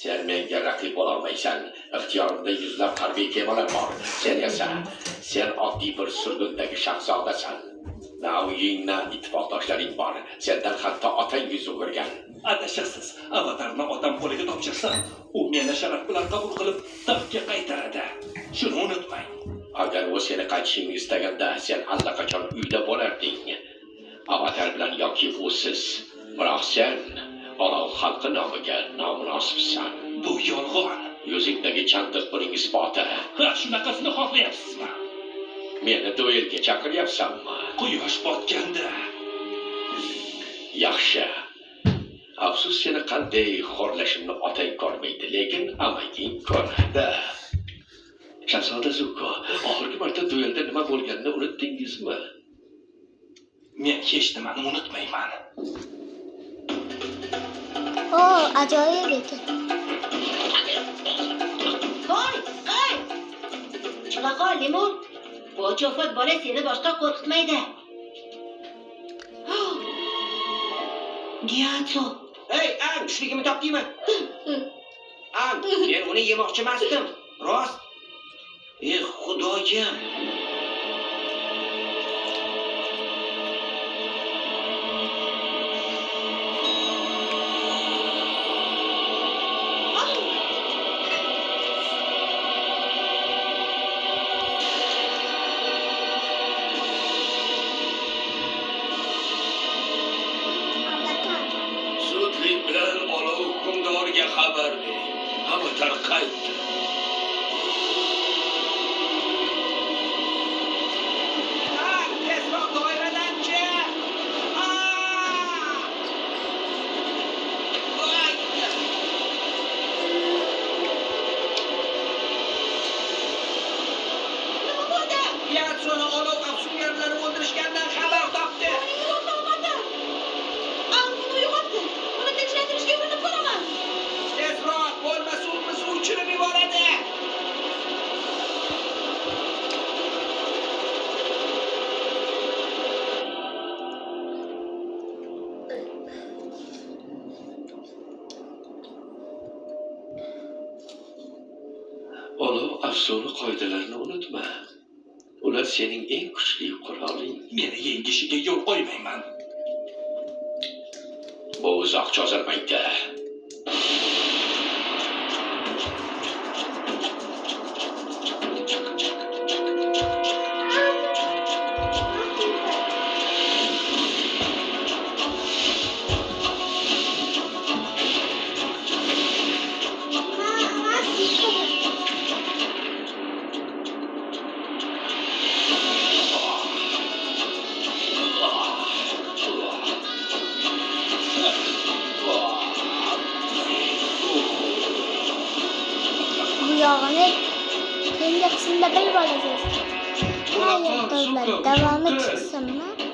Sen menga raqib bo'lolmaysan. Ixtiyorimda yuzlab harbiy kemalar bor. Sen esa, sen oddiy bir surgundagi shahzodasan. Na uying, na ittifoqdoshlaring bor. Sendan hatto otang yuz o'girgan. Adashasiz. Avatarni otam qo'liga topshirsam, u meni sharaf bilan qabul qilib, taxtga qaytaradi. Shuni unutmang. Agar u seni qaytishingni istaganda, sen allaqachon uyda bo'larding. Avatar bilan yoki usiz. Biroq sen olov xalqi nomiga nomunosibsan. Bu yolg'on. Yuzingdagi chandiq buning isboti. Ha, shunaqasini xohlayapsizmi? Meni duelga chaqiryapsanmi? Quyosh botganda. Yaxshi. Afsus, seni qanday xo'rlashimni otang ko'rmaydi, lekin amaging ko'radi. Shahzoda Zuko, oxirgi marta duelda nima bo'lganini unutdingizmi? Men hech nimani unutmayman. Ajoyib ekan. Voy, hey! Chiqa qol, Limon. Bu cho'fat bola seni boshqa qo'rqitmaydi. Gyatso. Hey, Ang, tushligimni topdingmi? Ang, men uni yemoqchi emasdim. Rost. Xudoyim. Zudlik bilan olov hukmdoriga xabar ber. Avatar qaytdi. Ang, tezroq doiradan chiq. Nima bo'ldi? Yatsoni olov afsungarlari o'ldirishgandan xabar topdi. Uni uyg'otdi. Uni tinchlantirishga urinib ko'raman. Tezroq, bo'lmasa u bizni uchirib yuboradi. Olov afsona qoidalarini unutma. Ular sening eng kuchli quroling. Meni yengishiga yo'l qo'ymayman. Bu uzoq cho'zilmaydi. Bu yog'ini keyingi qismda bilib olasiz. Hayır, davomı chiqsinmi?